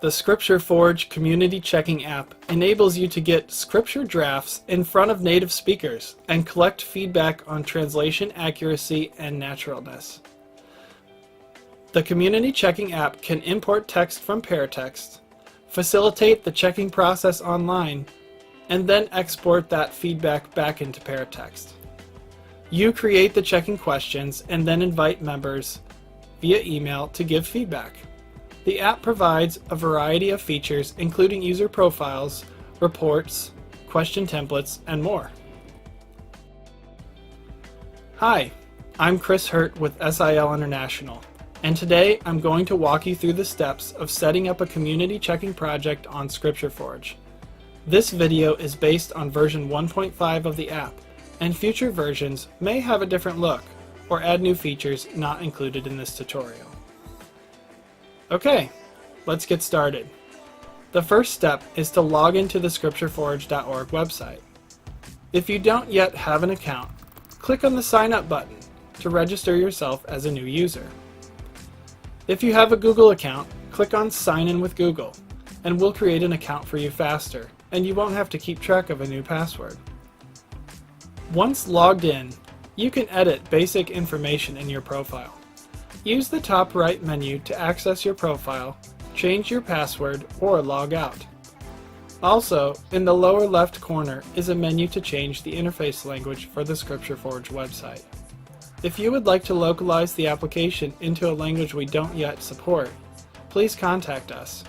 The Scripture Forge Community Checking app enables you to get scripture drafts in front of native speakers and collect feedback on translation accuracy and naturalness. The Community Checking app can import text from paratext, facilitate the checking process online, and then export that feedback back into paratext. You create the checking questions and then invite members via email to give feedback. The app provides a variety of features including user profiles, reports, question templates, and more. Hi, I'm Chris Hurt with SIL International, and today I'm going to walk you through the steps of setting up a community checking project on Scripture Forge. This video is based on version 1.5 of the app, and future versions may have a different look or add new features not included in this tutorial. Okay, let's get started. The first step is to log into the scriptureforge.org website. If you don't yet have an account, click on the Sign Up button to register yourself as a new user. If you have a Google account, click on Sign In with Google, and we'll create an account for you faster, and you won't have to keep track of a new password. Once logged in, you can edit basic information in your profile. Use the top right menu to access your profile, change your password, or log out. Also, in the lower left corner is a menu to change the interface language for the Scripture Forge website. If you would like to localize the application into a language we don't yet support, please contact us.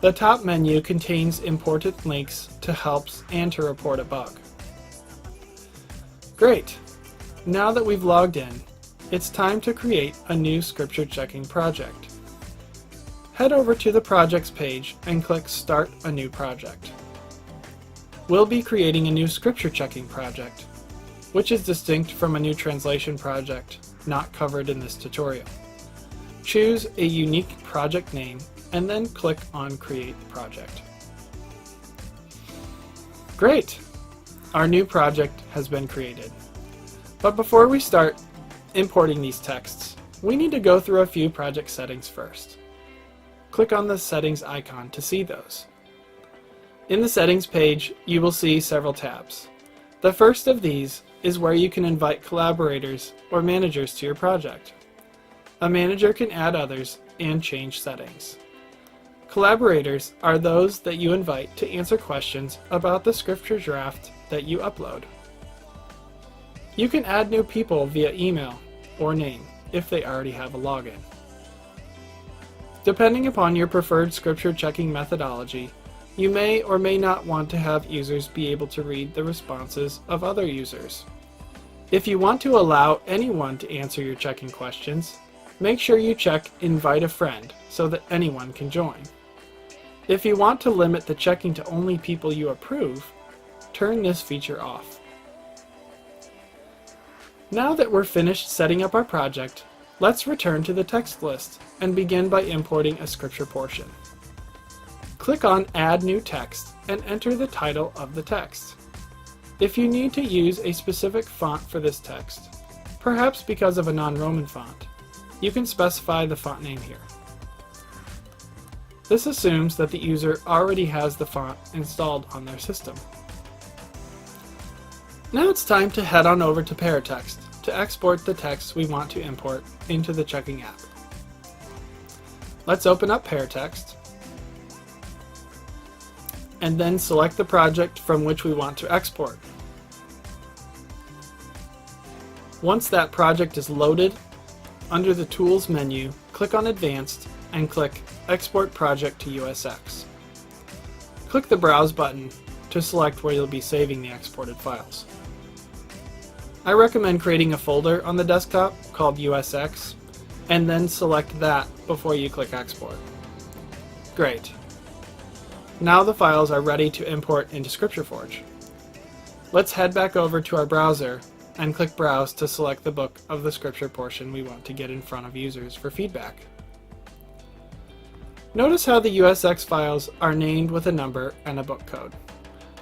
The top menu contains important links to helps and to report a bug. Great! Now that we've logged in, it's time to create a new scripture checking project. Head over to the Projects page and click Start a New Project. We'll be creating a new scripture checking project, which is distinct from a new translation project not covered in this tutorial. Choose a unique project name and then click on Create Project. Great! Our new project has been created. But before we start importing these texts, we need to go through a few project settings first. Click on the Settings icon to see those. In the Settings page, you will see several tabs. The first of these is where you can invite collaborators or managers to your project. A manager can add others and change settings. Collaborators are those that you invite to answer questions about the scripture draft that you upload. You can add new people via email or name if they already have a login. Depending upon your preferred scripture checking methodology, you may or may not want to have users be able to read the responses of other users. If you want to allow anyone to answer your checking questions, make sure you check Invite a Friend so that anyone can join. If you want to limit the checking to only people you approve, turn this feature off. Now that we're finished setting up our project, let's return to the text list and begin by importing a scripture portion. Click on Add New Text and enter the title of the text. If you need to use a specific font for this text, perhaps because of a non-Roman font, you can specify the font name here. This assumes that the user already has the font installed on their system. Now it's time to head on over to paratext to export the text we want to import into the checking app. Let's open up paratext and then select the project from which we want to export. Once that project is loaded, under the Tools menu, click on Advanced and click Export Project to USX. Click the Browse button to select where you'll be saving the exported files. I recommend creating a folder on the desktop called USX and then select that before you click Export. Great. Now the files are ready to import into Scripture Forge. Let's head back over to our browser and click Browse to select the book of the scripture portion we want to get in front of users for feedback. Notice how the USX files are named with a number and a book code.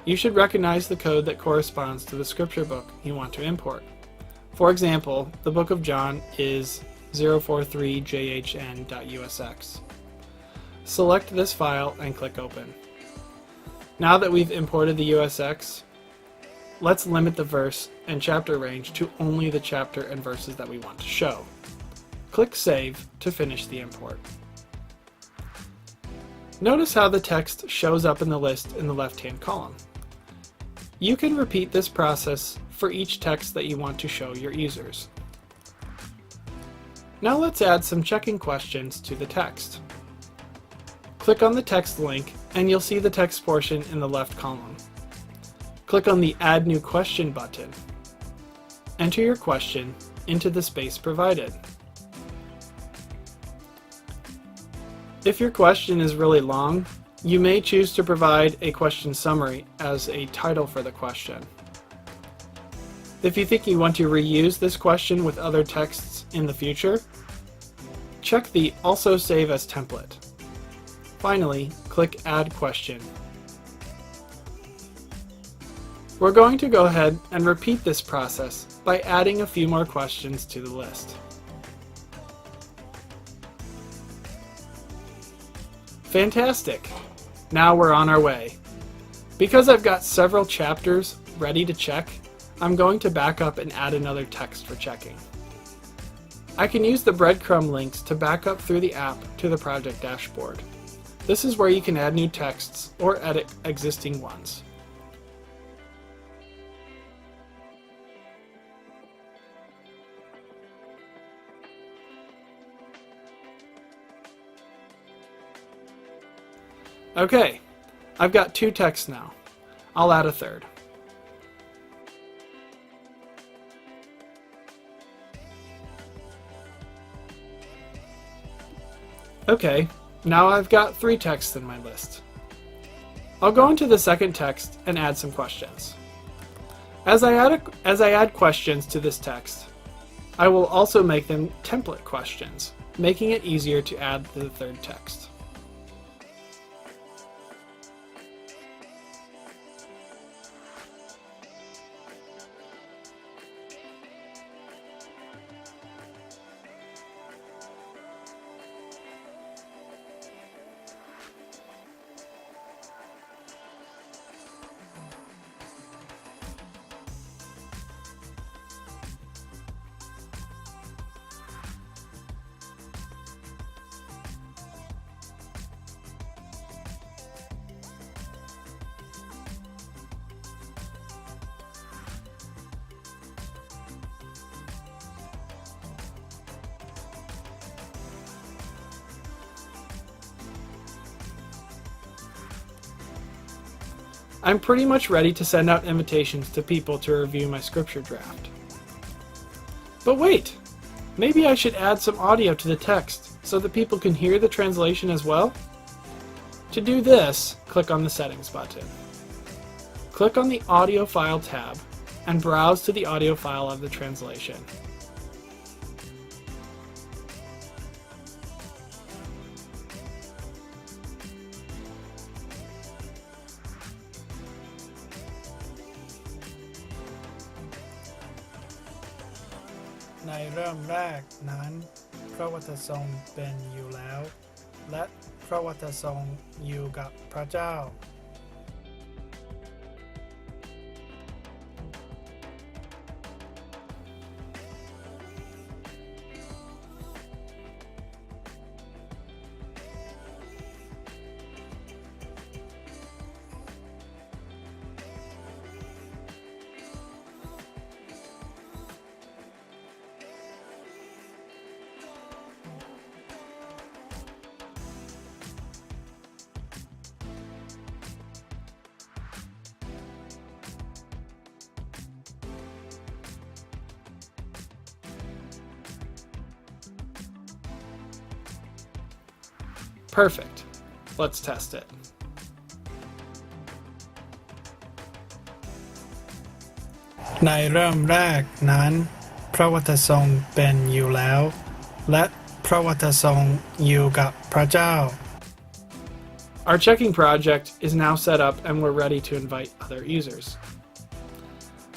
You should recognize the code that corresponds to the scripture book you want to import. For example, the Book of John is 043JHN.USX. Select this file and click Open. Now that we've imported the USX, let's limit the verse and chapter range to only the chapter and verses that we want to show. Click Save to finish the import. Notice how the text shows up in the list in the left-hand column. You can repeat this process for each text that you want to show your users. Now let's add some checking questions to the text. Click on the text link and you'll see the text portion in the left column. Click on the Add New Question button. Enter your question into the space provided. If your question is really long, you may choose to provide a question summary as a title for the question. If you think you want to reuse this question with other texts in the future, check the Also Save as Template. Finally, click Add Question. We're going to go ahead and repeat this process by adding a few more questions to the list. Fantastic! Now we're on our way. Because I've got several chapters ready to check, I'm going to back up and add another text for checking. I can use the breadcrumb links to back up through the app to the project dashboard. This is where you can add new texts or edit existing ones. Okay, I've got 2 texts now. I'll add a third. Okay, now I've got 3 texts in my list. I'll go into the second text and add some questions. As I add questions to this text, I will also make them template questions, making it easier to add the third text. I'm pretty much ready to send out invitations to people to review my scripture draft. But wait! Maybe I should add some audio to the text so that people can hear the translation as well? To do this, click on the Settings button. Click on the Audio File tab and browse to the audio file of the translation.ในเริ่มแรกนั้นพระวจนะทรงเป็นอยู่แล้วและพระวจนะทรงอยู่กับพระเจ้า Perfect. Let's test it. ในเริ่มแรกนั้นพระวจนะทรงเป็นอยู่แล้วและพระวจนะทรงอยู่กับพระเจ้า Our checking project is now set up and we're ready to invite other users.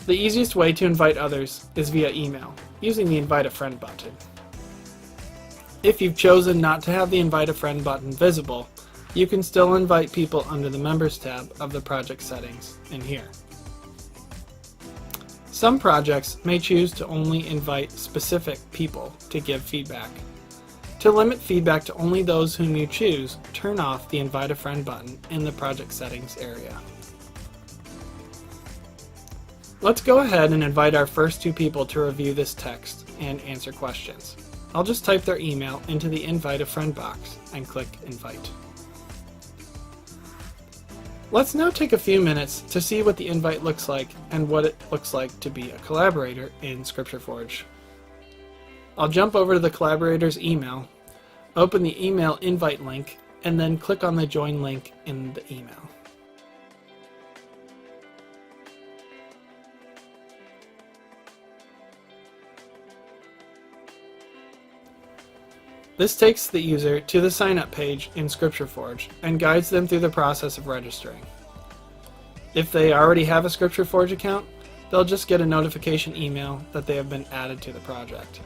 The easiest way to invite others is via email, using the Invite a Friend button. If you've chosen not to have the Invite a Friend button visible, You can still invite people under the Members tab of the project settings in here. Some projects may choose to only invite specific people to give feedback. To limit feedback to only those whom you choose, turn off the Invite a Friend button in the project settings area. Let's go ahead and invite our first 2 people to review this text and answer questions. I'll just type their email into the Invite a Friend box and click Invite. Let's now take a few minutes to see what the invite looks like and what it looks like to be a collaborator in ScriptureForge. I'll jump over to the collaborator's email, open the email invite link, and then click on the join link in the email. This takes the user to the sign up page in ScriptureForge and guides them through the process of registering. If they already have a ScriptureForge account, they'll just get a notification email that they have been added to the project.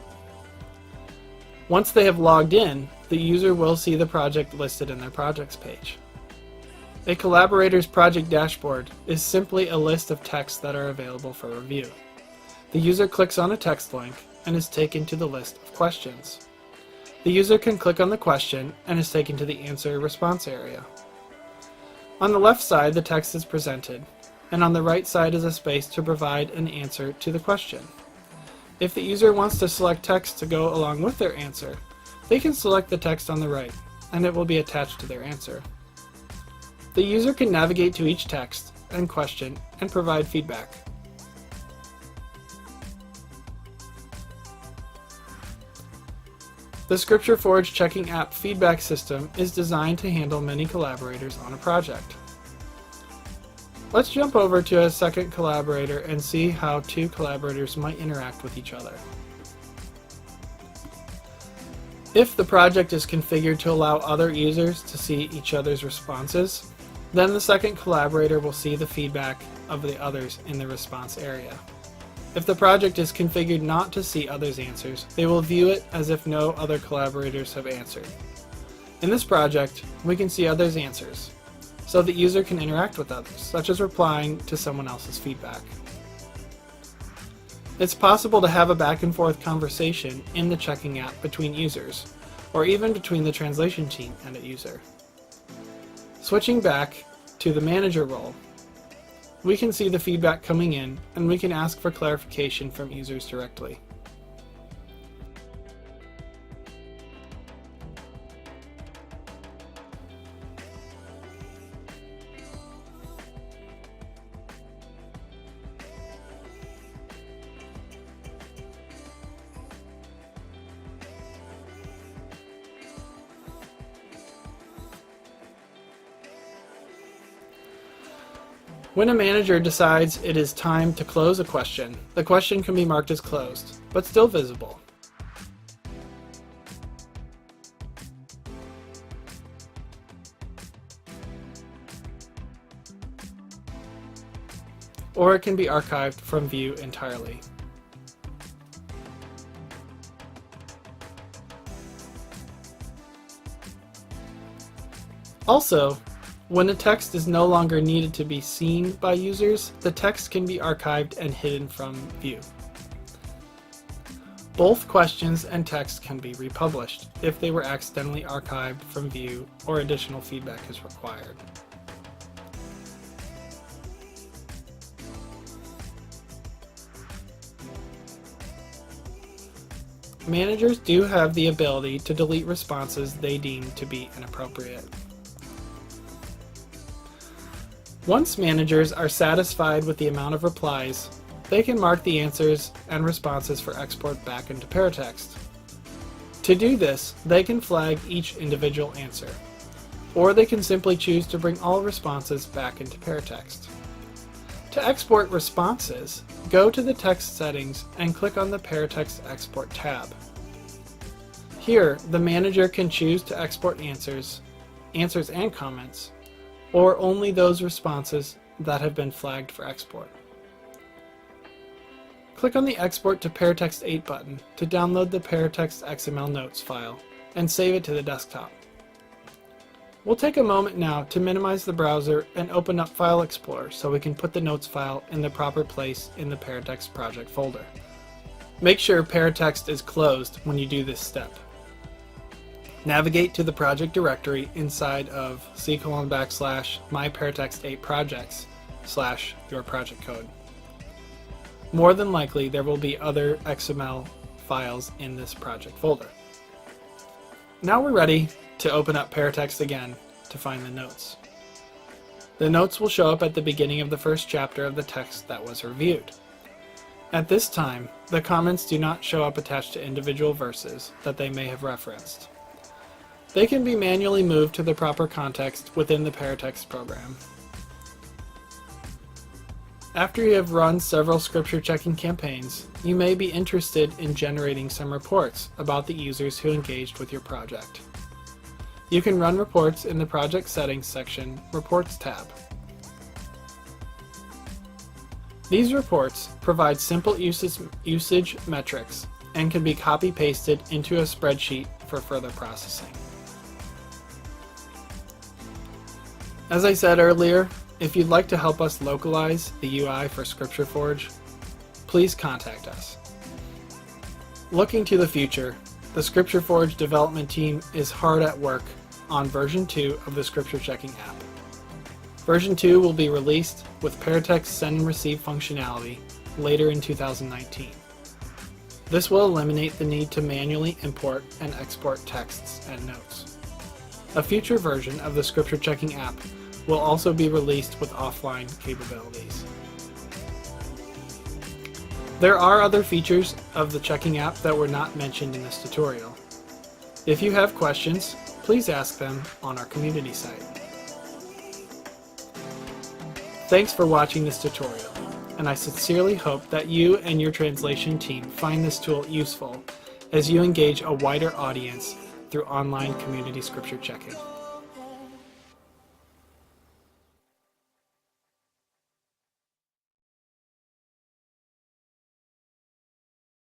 Once they have logged in, the user will see the project listed in their projects page. A collaborator's project dashboard is simply a list of texts that are available for review. The user clicks on a text link and is taken to the list of questions. The user can click on the question and is taken to the answer response area. On the left side, the text is presented, and on the right side is a space to provide an answer to the question. If the user wants to select text to go along with their answer, they can select the text on the right, and it will be attached to their answer. The user can navigate to each text and question and provide feedback. The ScriptureForge checking app feedback system is designed to handle many collaborators on a project. Let's jump over to a second collaborator and see how 2 collaborators might interact with each other. If the project is configured to allow other users to see each other's responses, then the second collaborator will see the feedback of the others in the response area. If the project is configured not to see others' answers, they will view it as if no other collaborators have answered. In this project, we can see others' answers, so the user can interact with others, such as replying to someone else's feedback. It's possible to have a back and forth conversation in the checking app between users, or even between the translation team and a user. Switching back to the manager role, we can see the feedback coming in, and we can ask for clarification from users directly. When a manager decides it is time to close a question, the question can be marked as closed, but still visible. Or it can be archived from view entirely. Also, when a text is no longer needed to be seen by users, the text can be archived and hidden from view. Both questions and text can be republished if they were accidentally archived from view or additional feedback is required. Managers do have the ability to delete responses they deem to be inappropriate. Once managers are satisfied with the amount of replies, they can mark the answers and responses for export back into paratext. To do this, they can flag each individual answer, or they can simply choose to bring all responses back into paratext. To export responses, go to the text settings and click on the Paratext Export tab. Here, the manager can choose to export answers and comments, or only those responses that have been flagged for export. Click on the Export to Paratext 8 button to download the Paratext XML Notes file and save it to the desktop. We'll take a moment now to minimize the browser and open up File Explorer so we can put the notes file in the proper place in the paratext project folder. Make sure paratext is closed when you do this step. Navigate to the project directory inside of c:/myparatext8projects/your project code. More than likely, there will be other XML files in this project folder. Now we're ready to open up paratext again to find the notes. The notes will show up at the beginning of the first chapter of the text that was reviewed. At this time, the comments do not show up attached to individual verses that they may have referenced. They can be manually moved to the proper context within the paratext program. After you have run several scripture checking campaigns, you may be interested in generating some reports about the users who engaged with your project. You can run reports in the Project Settings section, Reports tab. These reports provide simple usage metrics and can be copy-pasted into a spreadsheet for further processing. As I said earlier, if you'd like to help us localize the UI for ScriptureForge, please contact us. Looking to the future, the ScriptureForge development team is hard at work on version 2 of the Scripture Checking app. Version 2 will be released with paratext send and receive functionality later in 2019. This will eliminate the need to manually import and export texts and notes. A future version of the Scripture Checking app will also be released with offline capabilities. There are other features of the checking app that were not mentioned in this tutorial. If you have questions, please ask them on our community site. Thanks for watching this tutorial, and I sincerely hope that you and your translation team find this tool useful as you engage a wider audience through online community scripture checking.